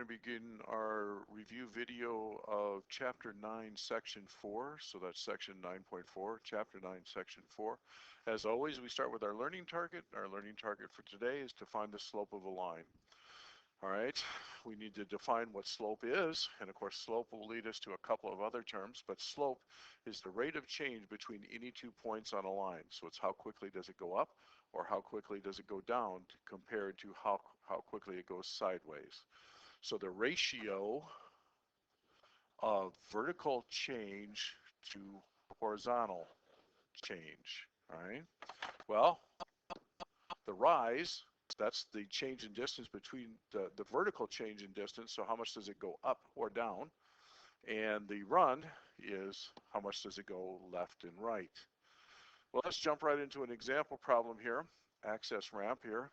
going to begin our review video of Chapter 9, Section 4. So that's Section 9.4, Chapter 9, Section 4. As always, we start with our learning target. Our learning target for today is to find the slope of a line. All right, we need to define what slope is, and of course slope will lead us to a couple of other terms, but slope is the rate of change between any 2 points on a line. So it's how quickly does it go up or how quickly does it go down compared to how quickly it goes sideways. So the ratio of vertical change to horizontal change, all right? Well, the rise, that's the change in distance between the vertical change in distance, so how much does it go up or down? And the run is how much does it go left and right? Well, let's jump right into an example problem here. Access ramp here.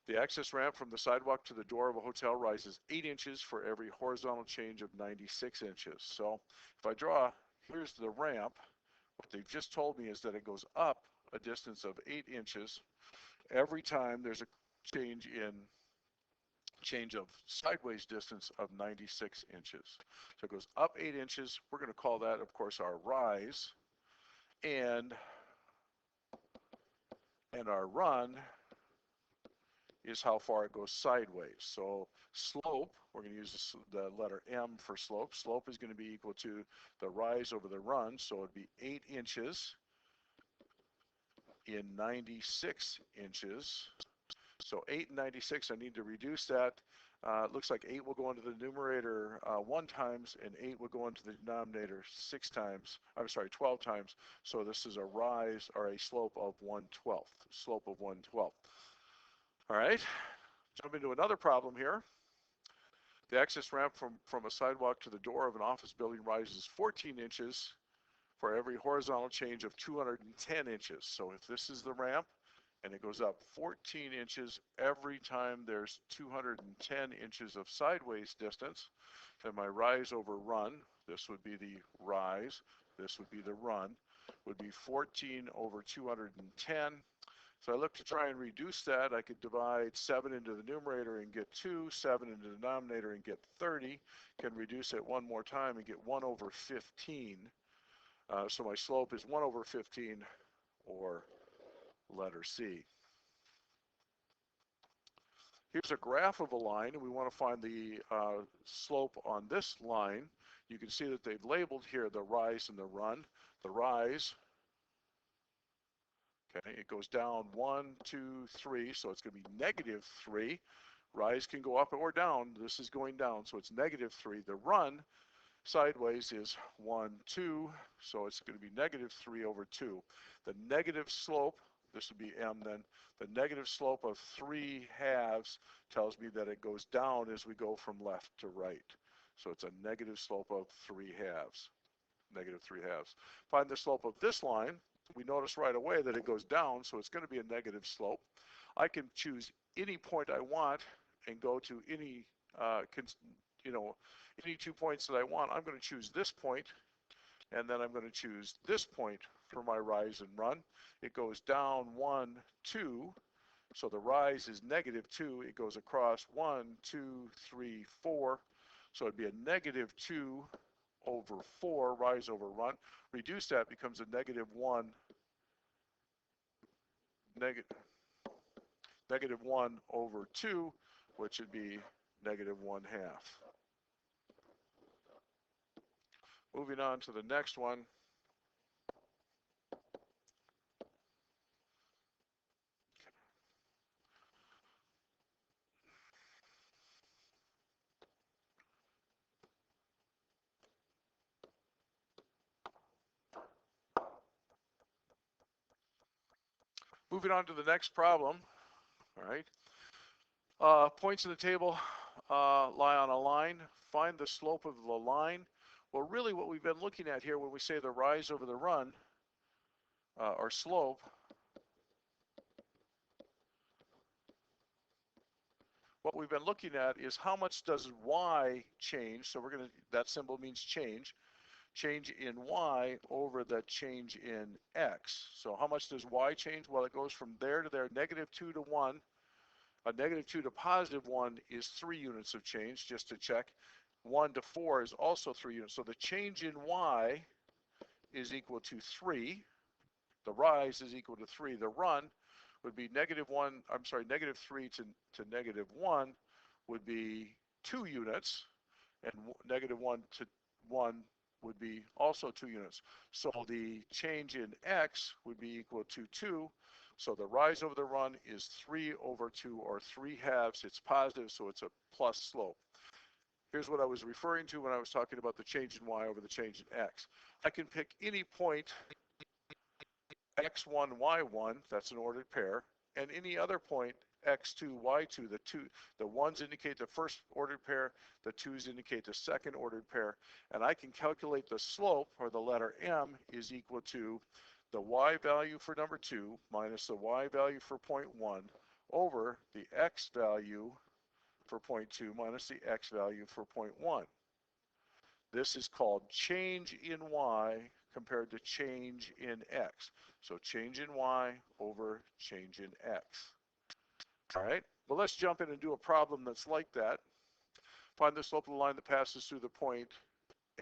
The access ramp from the sidewalk to the door of a hotel rises 8 inches for every horizontal change of 96 inches. So if I draw, here's the ramp. What they've just told me is that it goes up a distance of 8 inches every time there's a change of sideways distance of 96 inches. So it goes up 8 inches. We're going to call that, of course, our rise. And our run is how far it goes sideways. So slope, we're going to use the letter M for slope. Slope is going to be equal to the rise over the run. So it'd be 8 inches in 96 inches. So 8 and 96, I need to reduce that. It looks like 8 will go into the numerator 1 times, and 8 will go into the denominator 12 times. So this is a rise, or a slope of 1/12, slope of 1/12. All right, jump into another problem here. The access ramp from a sidewalk to the door of an office building rises 14 inches for every horizontal change of 210 inches. So if this is the ramp, and it goes up 14 inches every time there's 210 inches of sideways distance, then my rise over run, this would be the rise, this would be the run, would be 14 over 210. So I look to try and reduce that. I could divide 7 into the numerator and get 2, 7 into the denominator and get 30. Can reduce it one more time and get 1 over 15. So my slope is 1 over 15, or letter C. Here's a graph of a line, and we want to find the slope on this line. You can see that they've labeled here the rise and the run. The rise, okay, it goes down 1, 2, 3, so it's going to be -3. Rise can go up or down. This is going down, so it's -3. The run sideways is 1, 2, so it's going to be -3 over 2. The negative slope, this would be M then, the negative slope of 3/2 tells me that it goes down as we go from left to right. So it's a negative slope of 3/2, negative 3/2. Find the slope of this line. We notice right away that it goes down, so it's going to be a negative slope. I can choose any point I want and go to any, any 2 points that I want. I'm going to choose this point, and then I'm going to choose this point for my rise and run. It goes down 1, 2, so the rise is -2. It goes across 1, 2, 3, 4, so it'd be a -2 over 4, rise over run. Reduce that, becomes a -1, -1 over 2, which would be -1/2. Moving on to the next one. Moving on to the next problem. All right. Points in the table lie on a line. Find the slope of the line. Well, really what we've been looking at here when we say the rise over the run, or slope, what we've been looking at is how much does y change. So that symbol means change in y over the change in x. So how much does y change? Well, it goes from there to there, -2 to 1. A -2 to +1 is 3 units of change, just to check. 1 to 4 is also 3 units. So the change in y is equal to 3. The rise is equal to 3. The run would be -1, I'm sorry, -3 to -1 would be 2 units, and -1 to 1 would be also 2 units. So the change in x would be equal to 2. So the rise over the run is 3 over 2, or 3/2. It's positive, so it's a plus slope. Here's what I was referring to when I was talking about the change in y over the change in x. I can pick any point x1, y1, that's an ordered pair, and any other point x2, y2, the ones indicate the first ordered pair, the twos indicate the second ordered pair, and I can calculate the slope, or the letter m, is equal to the y value for number 2 minus the y value for point 1 over the x value for point 2 minus the x value for point 1. This is called change in y compared to change in x. So change in y over change in x. All right, well, let's jump in and do a problem that's like that. Find the slope of the line that passes through the point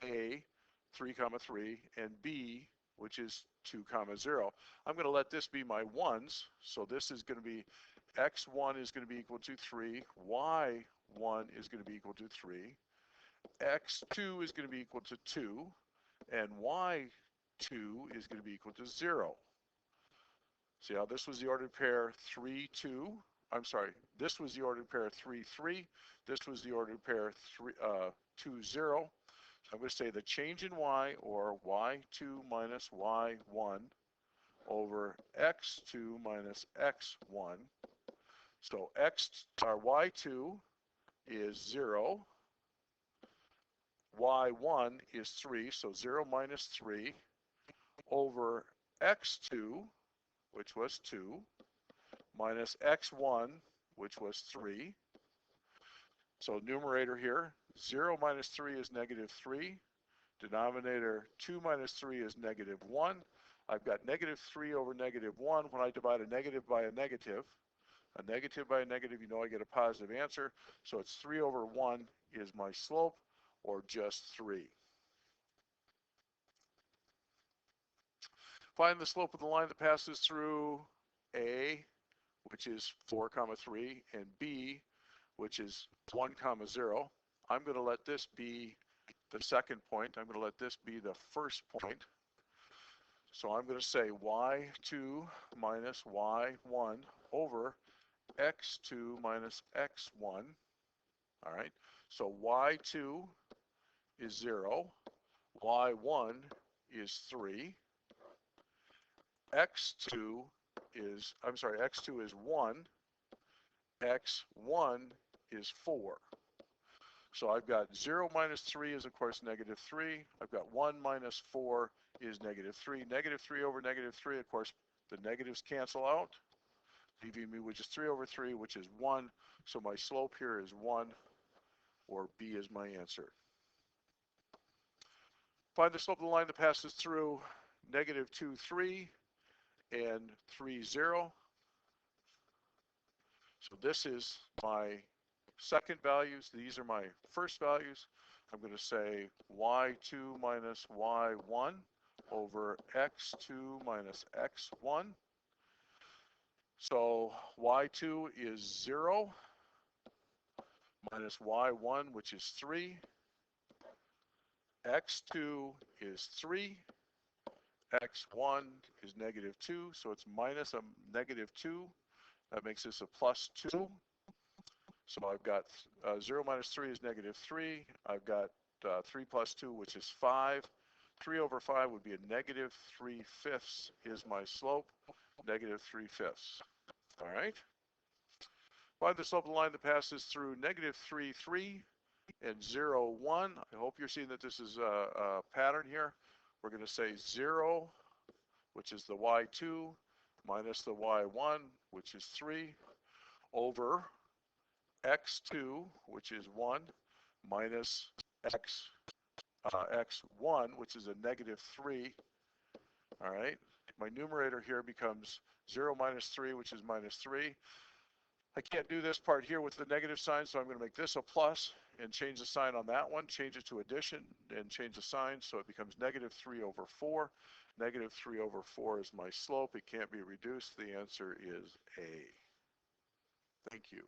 A, 3, 3, and B, which is 2, 0. I'm going to let this be my ones. So this is going to be x1 is going to be equal to 3, y1 is going to be equal to 3, x2 is going to be equal to 2, and y2 is going to be equal to 0. See how this was the ordered pair 3, 2. I'm sorry, this was the ordered pair 3, 3. This was the ordered pair 2, 0. So I'm going to say the change in y, or y2 minus y1 over x2 minus x1. So y2 is 0. y1 is 3, so 0 minus 3 over x2, which was 2, minus x1, which was 3. So numerator here, 0 minus 3 is -3. Denominator 2 minus 3 is -1. I've got -3 over -1. When I divide a negative by a negative by a negative, you know I get a positive answer. So it's 3 over 1 is my slope, or just 3. Find the slope of the line that passes through A, which is 4, 3, and B, which is 1, 0. I'm going to let this be the second point. I'm going to let this be the first point. So I'm going to say y2 minus y1 over x2 minus x1. All right, so y2 is 0, y1 is 3, x2 is 1, x1 is 4. So I've got 0 minus 3 is, of course, -3. I've got 1 minus 4 is -3. -3 over -3, of course, the negatives cancel out, leaving me with just 3 over 3, which is 1. So my slope here is 1, or B is my answer. Find the slope of the line that passes through -2, 3, and 3, 0. So this is my second values. These are my first values. I'm going to say y2 minus y1 over x2 minus x1. So y2 is 0 minus y1, which is 3. x2 is 3. x1 is -2, so it's minus a -2. That makes this a +2. So I've got 0 minus 3 is -3. I've got 3 plus 2, which is 5. 3 over 5 would be a -3/5 is my slope, -3/5. All right. Find the slope of the line that passes through -3, 3, and 0, 1. I hope you're seeing that this is a pattern here. We're going to say 0, which is the y2, minus the y1, which is 3, over x2, which is 1, minus x1, which is a -3. All right, my numerator here becomes 0 minus 3, which is -3. I can't do this part here with the negative sign, so I'm going to make this a plus and change the sign on that one, change it to addition and change the sign so it becomes negative 3 over 4. Negative 3 over 4 is my slope. It can't be reduced. The answer is A. Thank you.